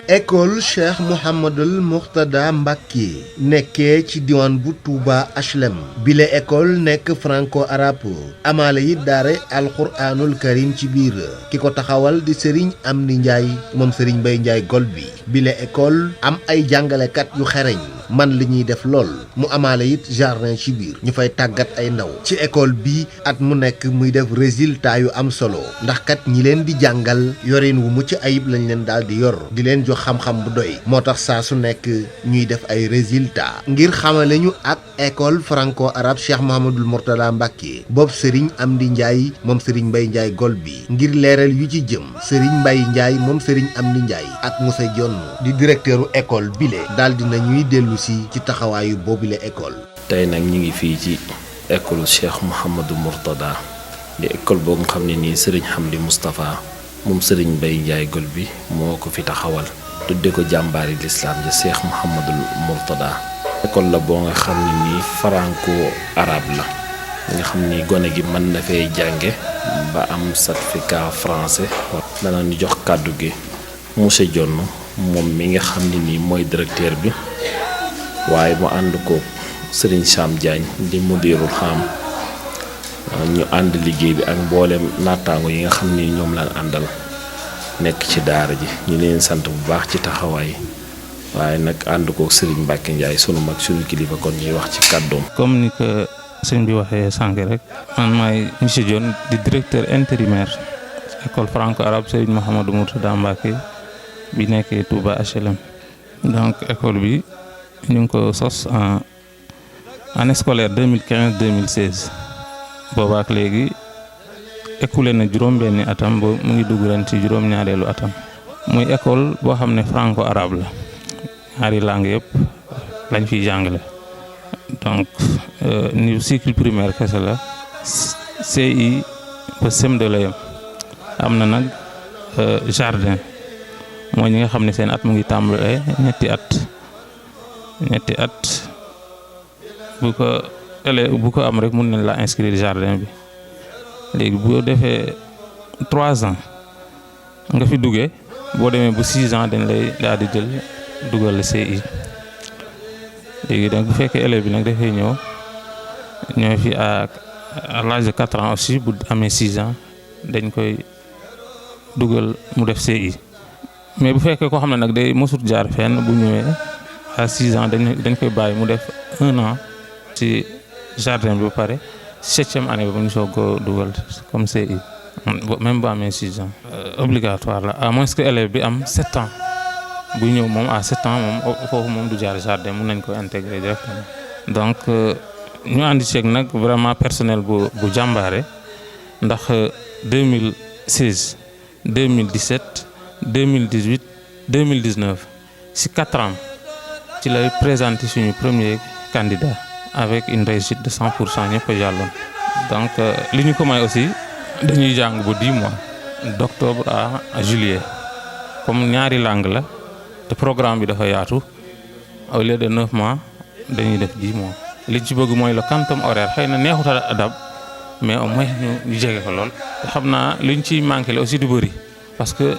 école Cheikh Mouhamadul Mourtada Mbacké nekkee ci diwaan bu Touba HLM bile école nekk franco-arabe amaale yi daare alxuraanul karim ci biir ki ko taxawal di Serigne Amdi Ndiaye moom Serigne Mbaye Ndiaye gol bi bile école am ay jàngalekat yu xereñ man li ñuy def lool mu amaale it jardin ci biir ñu fay tàggat ay ndaw ci école bi at mu nekk muy def résultat yu am solo ndax kat ñi leen di jàngal yorin wu mucc ayib lañ leen daal di yor di leen jox xam-xam bu doy moo tax saa su nekk ñuy def ay résultat ngir xamale ñu ak école franco-arabe Cheikh Mouhamadul Mourtada Mbacké boobu Serigne Amdi Ndiaye moom Serigne Mbaye Ndiaye gol bi ngir leeral yu ci jëm Serigne Mbaye Ndiaye moom Serigne Amdi Ndiaye ak Moussa Dione di directeuru école bile daal dina ñuy dellu si ci taxawaayu boobule école. tey nag ñu ngi fii ci école Cheikh Mouhamadou Mourtada di école boobu nga xam ne nii Serigne Hamdi Moustapha moom Serigne Mbaye Ndiaye gol bi moo ko fi taxawal tudde ko jàmbaari lislaam ja Cheikh Mouhamadou Mourtada. école la boo nga xam ne nii franco arabe la nga xam ni gone gi mën na fay jànge ba am certificat français. dana ñu jox kàddu gi monsieur Dione moom mi nga xam ne nii mooy directeur bi waaye mu ànd ko Serigne Sam Diagne di mudirul xam ñu ànd liggéey bi ak mboolem naataango yi nga xam ni ñoom lañ àndal nekk ci daara ji ñu leen sant bu baax ci taxawaay waaye nag ànd ko Serigne Mbacké Ndiaye sunu mag sunu kilifa kon ñuy wax ci kàddoom. comme ni ko sëñ bi waxee sànq rek man maay monsieur Dione di directeur intérimaire école franco-arabe Serigne Mouhamadou Mourtada Mbacké bi nekkee Touba HLM. donc école bi ñu ngi ko sos en année scolaire 2015-2016 boobaak léegi écoulé na juróom-benni atam ba mu ngi dugg ren ci juróom-ñaareelu atam muy école boo xam ne franco-arabe la ñaari langue yëpp lañ fiy jàngale donc niveau cycle primaire kese la CI ba CM2 la yem am na nag jardin mooy ñi nga xam ne seen at mu ngi tàmbalee ñetti at bu ko am rek mun nañ la inscrire jardin bi léegi boo defee 3 ans nga fi duggee boo demee bu 6 ans dañ lay daal di jël dugal la CI léegi donc bu fekkee élève bi nag dafay ñëw fi à l'âge de 4 ans aussi bu amee 6 ans dañ koy dugal mu def CI. mais bu fekkee koo xam ne nag day mosut jaar fenn bu ñëwee à 6 ans dañ koy bàyyi mu def 1 an ci jardin bi ba pare 7e année ba ñu soog ko dugal comme CI même bu amee 6 ans. obligatoire la à moins que élève bi am 7 ans bu ñëw moom à 7 ans moom foofu moom du jaar jardin mun nañ ko intégrer directement. donc ñu àndi ceeg nag vraiment personnel bu jàmbaare ndax 2016 2017. 2018 2019 ci 4 ans ci lay présenté suñu premier candidat avec une réussite de 100% ñëpp a jàlloon. donc li ñu ko may aussi dañuy jàng bu 10 mois d'octobre à juillet comme ñaari langue la te programme bi dafa yaatu au lieu de 9 mois dañuy def 10 mois. li ci bëgg mooy le quantum horaire xëy na neexut a dab mais au moins ñu jege ko lool te xam naa liñ ciy manqué la aussi du bëri parce que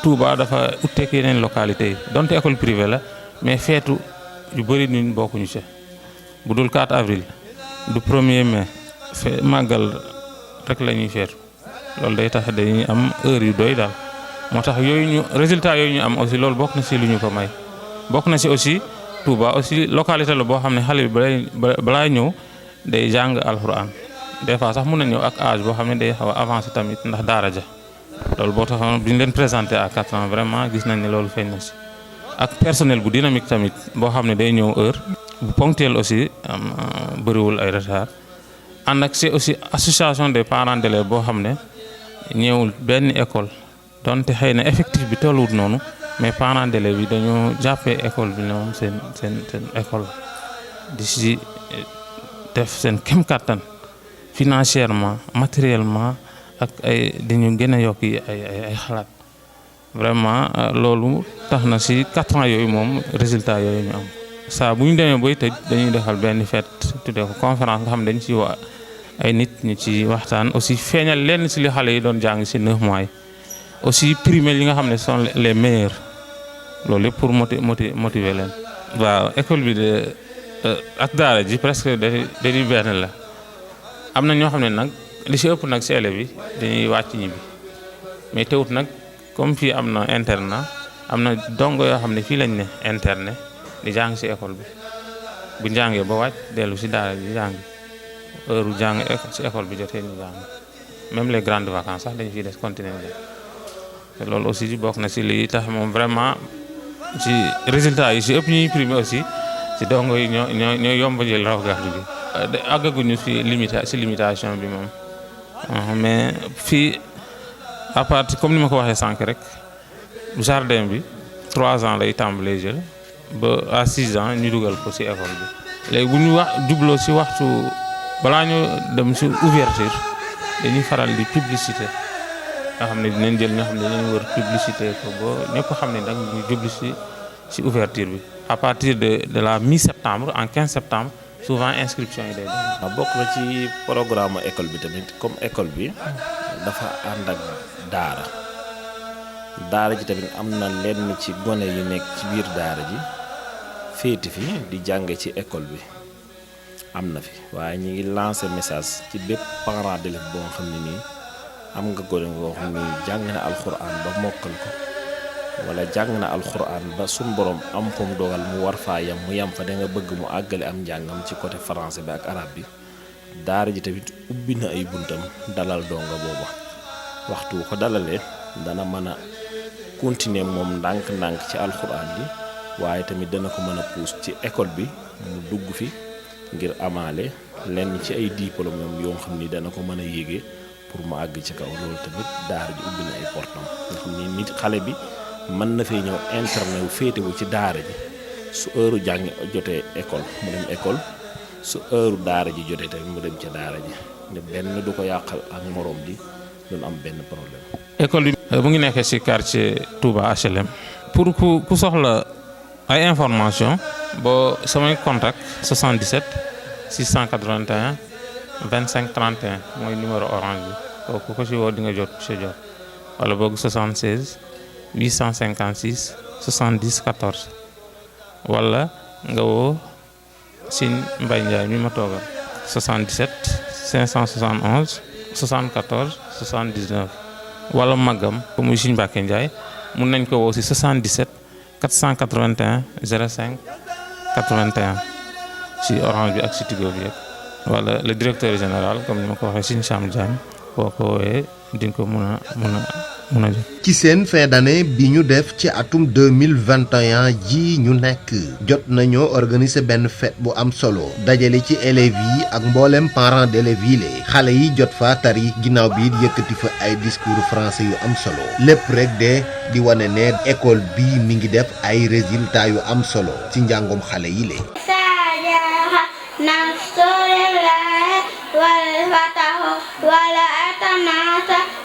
Touba dafa utteek yeneen localité yi donte école privée la mais feetu yu bëri ñun bokkuñu ci bu dul 4 avril du 1er mai màggal rek la ñuy feetu loolu day tax dañuy am heure yu doy daal moo tax résultat yooyu ñu am aussi loolu bokk na ci lu ñu ko may. bokk na ci aussi Touba aussi localité la boo xam ne xale bi balaa ñëw day jàng alxuraan des fois sax mun na ñëw ak âge boo xam ne day xaw a avancé tamit ndax daara ja. loolu boo taxoon bi ñu leen présenté à 4 ans vraiment gis nañ ne loolu feeñ na ci ak personnel bu dynamique tamit boo xam ne day ñëw heure bu ponctuel aussi bëriwul ay retard ànd ak c'est aussi association des parents d'élèves boo xam ne ñëwul benn école donte xëy na effectif bi tolluwut noonu mais parents d'élèves yi dañoo jàppee école bi ne moom seen école di ci def seen kem kattan financièrement matériellement ak ay dañu gën a yokk ay xalaat vraiment loolu tax na ci 4 ans yooyu moom résultat yooyu ñu am saa bu ñu demee boy tëj dañuy defal benn fête tuddee ko conférence nga xam ne dañ ci ay nit ñi ci waxtaan aussi feeñal lenn ci li xale yi doon jàng ci 9 mois yi aussi primer li nga xam ne sont les meilleurs loolu lépp pour motiver leen. waaw école bi de ak daara ji presque dañuy benn la am na ñoo xam ne nag li ci ëpp nag ci élèves yi dañuy wàcc ñibbi mais teewut nag comme fii am na internat am na dongo yoo xam ne fii lañ ne internet di jàng ci école bi bu njàngee ba wàcc dellu ci daara ji jàng heure jàng ci école bi jotee ñu jàng même les grandes vacances sax dañu fiy des continuer te loolu aussi bokk na ci li tax moom vraiment ci résultats yi ci ëpp ñuy primé aussi ci dongo yi ñoo yomb jël raw gàddu gi àggaguñu ci limitation bi moom mais fii à part comme ni ma ko waxee sànq rek jardin bi 3 ans lay tàmbalee jël ba à 6 ans ñu dugal ko ci école bi léegi bu ñu jubloo ci waxtu balaa ñu dem ci ouverture dañuy faral di publicité nga xam ne dinañ jël ñoo xam ne dañuy wër publicité ko ba ñëpp xam ne nag ñu jublu ci ouverture bi à partir de la mi-septembre en 15 septembre souvent inscription yi day doon. bokk na ci programme école bi tamit comme école bi dafa ànd ak daara ji tamit am na lenn ci gone yu nekk ci biir daara ji féeti fi di jànge ci école bi am na fi waaye ñi ngi lancer message ci bépp parent d'élève boo xam ne nii am nga gone ngoo xam ni jàng na alxuraan ba mokkal ko wala jàng na alxuraan ba suñ borom am fu mu dogal mu war faa yam mu yam fa da nga bëgg mu àggale am njàngam ci côté français bi ak arabe bi daara ji tamit ubbi na ay buntam dalal donga booba waxtu ko dalalee dana mën a continuer moom ndànk-ndànk ci alxuraan bi waaye tamit dana ko mën a pousse ci école bi mu dugg fi ngir amaale lenn ci ay diplôme yoo xam ni dana ko mën a yéege pour mu àgg ci kaw loolu tamit daara ji ubbi na ay portam nga xam ni nit xale bi mën na fee ñëw internet wu féetewu ci daara ji su heure jàng jotee école mu dem école su heure daara ji jotee tamit mu dem ca daara ji ne benn du ko yàqal ak moroom ji duñ am benn problème. école bi mu ngi nekkee ci quartier Touba HLM. pour ku soxla ay information boo samay contact 77 681 25 31 mooy numéro orange bi kooku ko ci woo di nga jot ci jot wala boog 76 856 70 14 wala nga woo Sine Mbaye Ndiaye mi ma toogal 77 571 74 79 wala Magam ba muy Sine Mbacke Ndiaye mun nañ ko woo ci 77 481 05 81 ci orange bi ak ci Tigo bi yëpp wala le directeur général comme ni ma ko waxee Sine Cham Diagne boo ko woowee di nga ko mun a jot. ci seen fin d'année bi ñu def ci atum 2021 ji ñu nekk jot nañoo organiser benn fête bu am solo dajale ci élèves yi ak mboolem parents d'élèves yi le xale yi jot fa tari ginnaaw bi yëkkati fa ay discours français yu am solo lépp rek de di wane ne école bi mi ngi def ay résultats yu am solo ci njàngum xale yi le.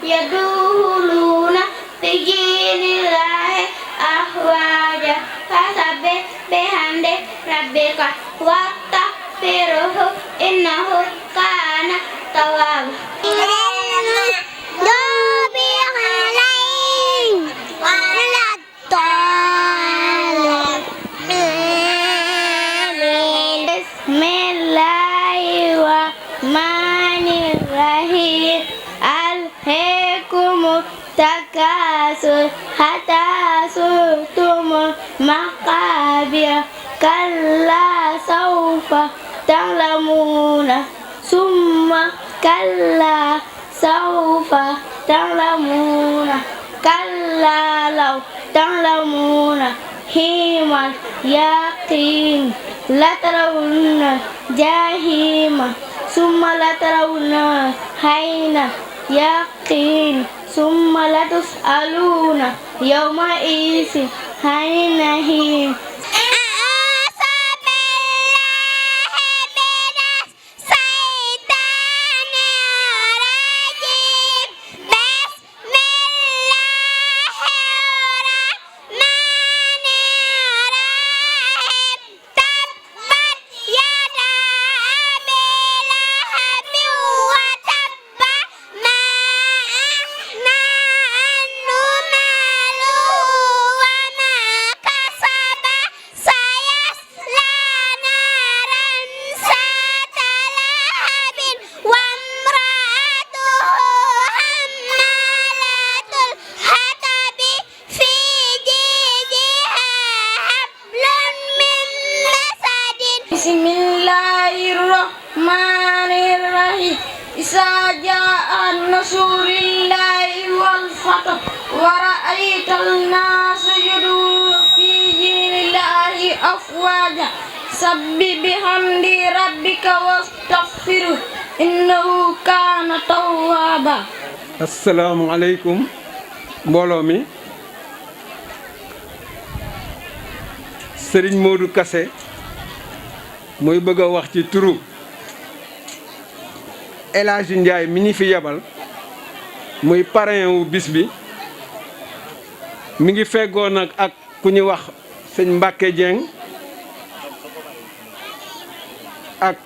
يدخلون في دين الله أفواجا فسبح بحمد ربك واستغفره إنه كان توابا. بسم الله الرحمن الرحيم ألهاكم التكاثر حتى زرتم المقابر كلا سوف تعلمون ثم كلا سوف تعلمون كلا لو تعلمون علم اليقين لترون جحيم ثم لترون عين يقين ثم لتسألون يومئذ عن النعيم. إذا جاء نصر الله والفتح ورأيت الناس يدخلون في دين الله أفواجا سبح بحمد ربك واستغفره إنه كان توابا. Assalaamu aleykum mbooloo mi. Sëriñ Modou Kassé mooy bëgg a wax ci turu El Hadji Ndiaye mi ñu fi yebal muy parrain wu bis bi. Mi ngi feggoo nag ak ku ñu wax sëñ Mbacke Dieng ak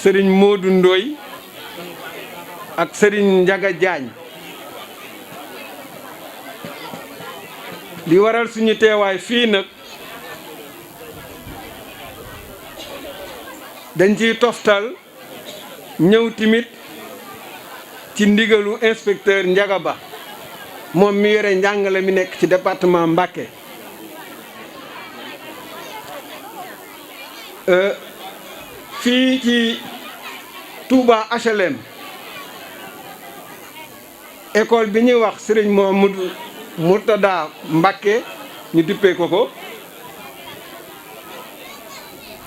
sëriñ Modou Ndoy ak sëriñ Ndiaga Diagne. li waral suñu teewaay fii nag dañ ciy toftal ñëw timit ci ndigalu inspecteur Ndiaga Ba moom mi yore njàngale mi nekk ci département Mbacké. Fii ci Touba HLM école bi ñuy wax Serigne Mouhamadou Mourtada Mbacké ñu dippee ko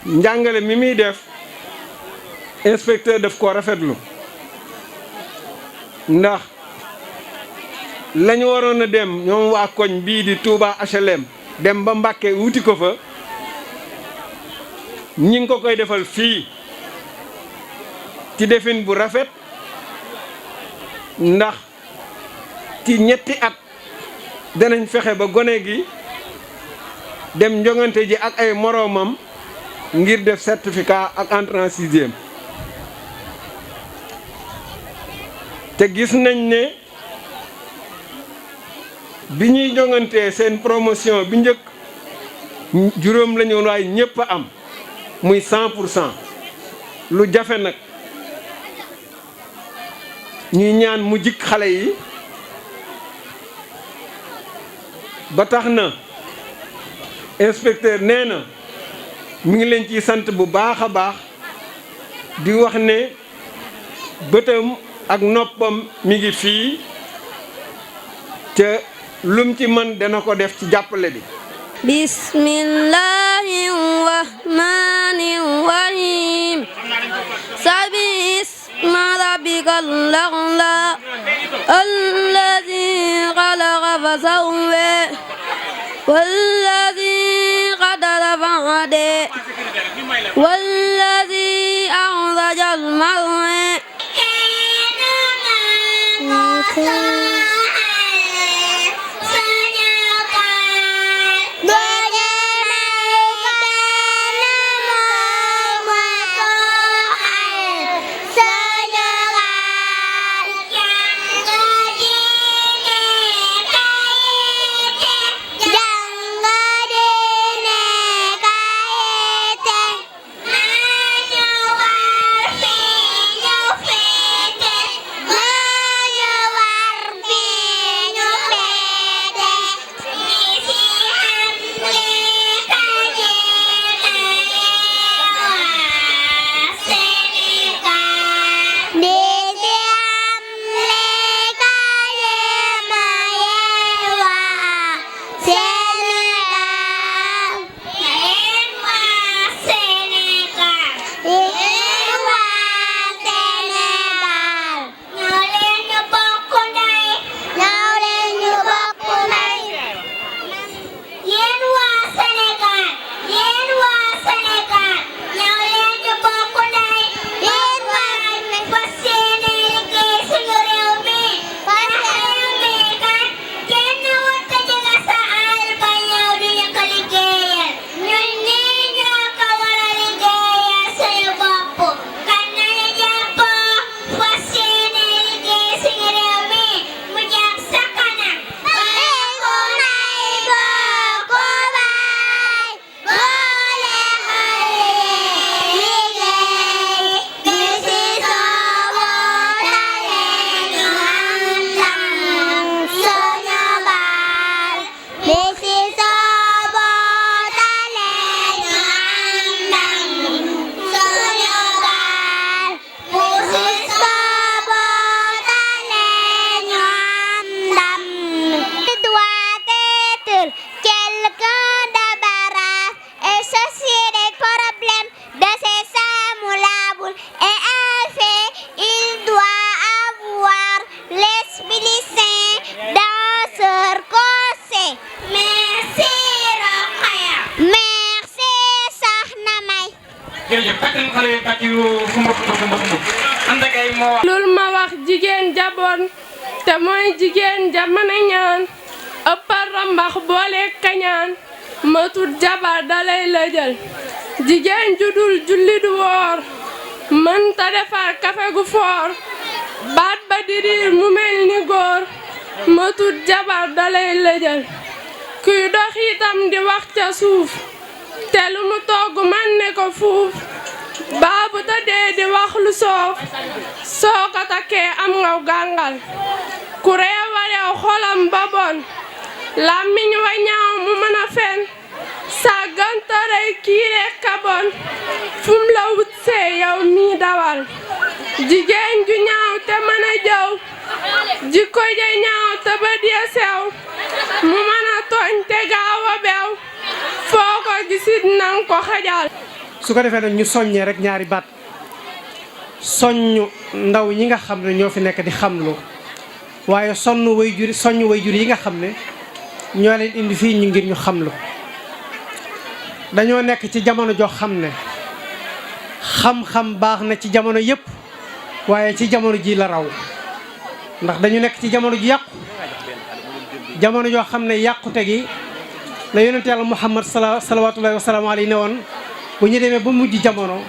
njàngale mi muy def inspecteur daf ko rafetlu ndax lañu waroon a dem ñoom waa koñ bii di Touba HLM dem ba Mbacké wuti ko fa ñi ngi ko koy defal fii ci defin bu rafet ndax ci ñetti at danañ fexe ba gone gi dem njongante ji ak ay moroomam ngir def certificat ak entrée en sixième te gis nañ ne bi ñuy jongantee seen promotion bi njëkk juróom la ñu woon waaye ñëpp a am muy 100% lu jafe nag ñuy ñaan mu jikk xale yi ba tax na inspecteur nee na mi ngi leen ciy sant bu baax a baax di wax ne bëtam ak noppam mi ngi fii te lum ci mën dana ko def ci jàppale bi. bismillahi rahmani rahim sabi isma rabbikal a'la alladhi khalaqa fasawwa walladhi qadara fahada walladhi akhrajal mar'a jigéen jaboon te mooy jigéen ja mën a ñaan ëppal rambax boole kañaan matut jabar dalay la jël jigéen ju dul julli du woor mënta defar kafe gu foor baat ba di riir mu mel ni góor matut jabar dalay la jël kuy dox itam di wax ca suuf te lu mu togg man ne ko fuuf baabu tëddee di wax lu soof soo ko takkee am ngaw gàngal ku reewareew xolam ba bon làmmiñ wa ñaaw mu mën a fen sàggantarey kii rekk a bon fum la wut see yow mii dawal jigéen ju ñaaw te mën a jëw jikko ja ñaaw te bët ya sew mu mën a tooñ te gaaw a bew foo ko gisit nang ko xajal. su ko defee nag ñu soññee rek ñaari baat soññ ndaw ñi nga xam ne ñoo fi nekk di xamlu waaye soññ wayjur yi nga xam ne ñoo leen indi fii ñu ngir ñu xamlu dañoo nekk ci jamono joo xam ne xam-xam baax na ci jamono yépp waaye ci jamono ji la raw ndax dañu nekk ci jamono ju yàqu jamono joo xam ne yàqute gi la yonent yàlla Muhammad salawaatullaahi wa salaamu alayhi ne woon bu ñu demee ba mujj jamono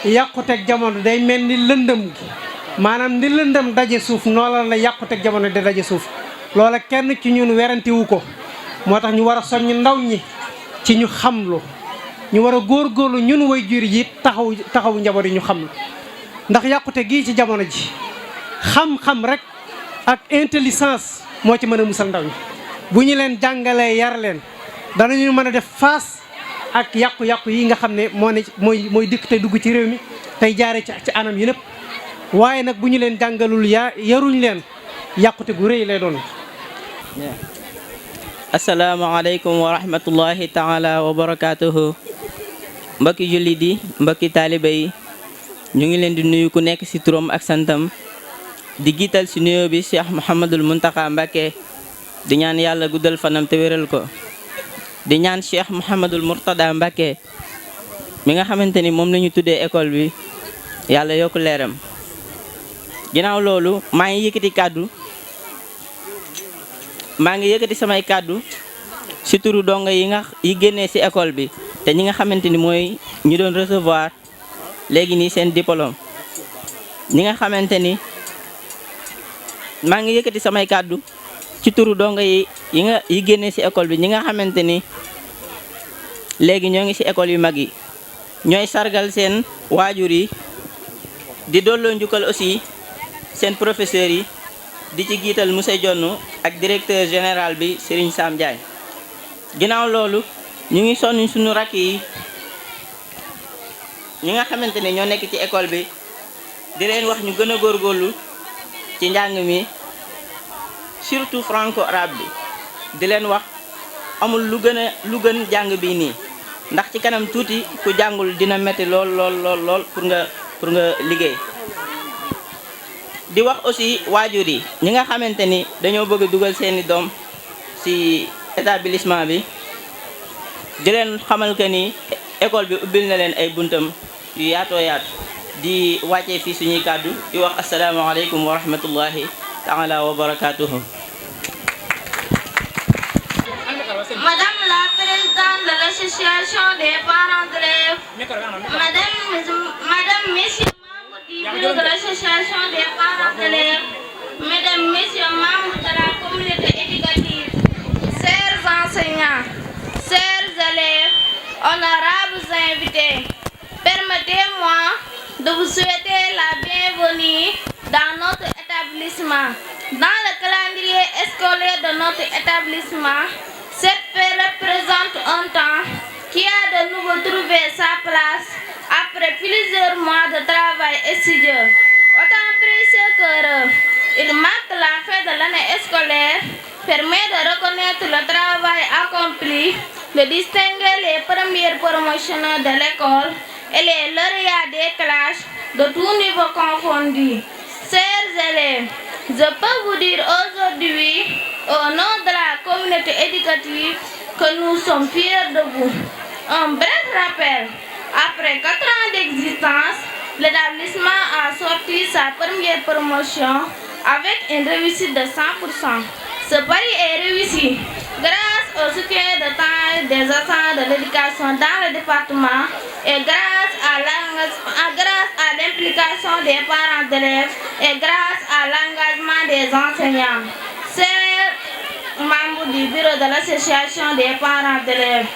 yàquteeg jamono day mel ni lëndëm gi maanaam ni lëndëm daje suuf noola la yàquteeg jamono di daje suuf loola kenn ci ñun werantewu ko moo tax ñu war a soññ ndaw ñi ci ñu xamlu ñu war a góorgóorlu ñun waajur yi taxawu njaboot yi ñu xamlu ndax yàqute gii ci jamono ji xam-xam rek ak intelligence moo ci mën a musal ndaw ñi bu ñu leen jàngalee yar leen danañu mën a def face ak yàqu-yàqu yi nga xam ne mooy dikk te dugg ci réew mi tey jaare ci anam yi nëpp waaye nag bu ñu leen jàngalul yaruñ leen yàqute gu rëy lay doon. asalaamaaleykum wa rahmatullahi taala wa barakaatuhu mbokki jullit yi mbokki taaliba yi ñu ngi leen di nuyu ku nekk ci turam ak santam di giital ci nuyoo bi Cheikh Mouhamadul Mountakha Mbacké di ñaan yàlla guddal fanam te wéral ko di ñaan Cheikh Mouhamadul Mourtada Mbacké mi nga xamante ni moom la ñu tuddee école bi yàlla yokk leeram ginnaaw loolu maa ngi yëkkati samay kàddu ci turu dongo yi génnee ci école bi te ñi nga xamante ni mooy ñu doon recevoir léegi nii seen diplôme ñi nga xamante ni maa ngi yëkkati samay kàddu ci turu dongo yi génnee ci école bi ñi nga xamante ni léegi ñoo ngi ci école yu mag yi ñooy sargal seen waajur yi di dolloo njukkal aussi seen professeurs yi di ci giital monsieur Jonn ak directeur général bi Serigne Sam Ndiaye ginnaaw loolu ñu ngi sonn suñu rakk yi ñi nga xamante ne ñoo nekk ci école bi di leen wax ñu gën a góorgóorlu ci njàng mi surtout franco arabe bi di leen wax amul lu gën jàng bi nii ndax ci kanam tuuti ku jàngul dina metti lool pour nga liggéey di wax aussi waajur yi ñi nga xamante ni dañoo bëgg a dugal seeni doom ci établissement bi di leen xamal que ni école bi ubbil na leen ay buntam yu yaatoo yaatu di wàccee fii suñuy kàddu di wax asalaamaaleykum wa rahmatullahi taala wa barakatuhu. Madame la présidente de l'association des parents d'élèves, Madame, Messieurs membres du bureau de l'association des parents d'élèves, Mesdames, Messieurs membres de la communauté éducative, chers enseignants, chers élèves, honorables invités, permettez-moi de vous souhaiter la bienvenue dans notre établissement. Dans le calendrier scolaire de notre établissement, cette fête représente un temps qui a de nouveau trouvé sa place après plusieurs mois de travail studieux. Autant précieux qu'heureux, il marque la fin de l'année scolaire, permet de reconnaître le travail accompli, de distinguer les premières promotions de l'école et les lauréats des classes de tous niveaux confondus. Chers élèves, je peux vous dire aujourd'hui, au nom de la communauté éducative, que nous sommes fiers de vous. Un bref rappel, après 4 ans d'existence, l'établissement a sorti sa première promotion avec une réussite de 100%. Ce pari est réussi grâce au soutien de temps des agents de l'éducation dans le département et grâce à l'implication des parents d'élèves et grâce à l'engagement des enseignants. Chers membres du bureau de l'association des parents d'élèves,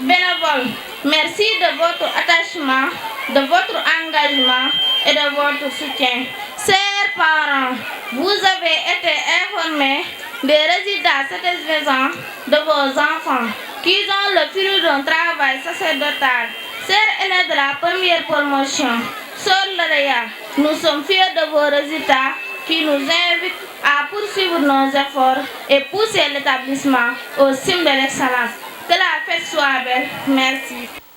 bénévoles, merci de votre attachement, de votre engagement et de votre soutien. Chers parents, vous avez été informés des résultats satisfaisants de vos enfants qui ont le fruit d'un travail sacerdotal. Chers élèves de la première promotion, Sœur Lauréat, nous sommes fiers de vos résultats qui nous invitent à poursuivre nos efforts et pousser l'établissement au cime de l'excellence. Que la fête soit belle. Merci.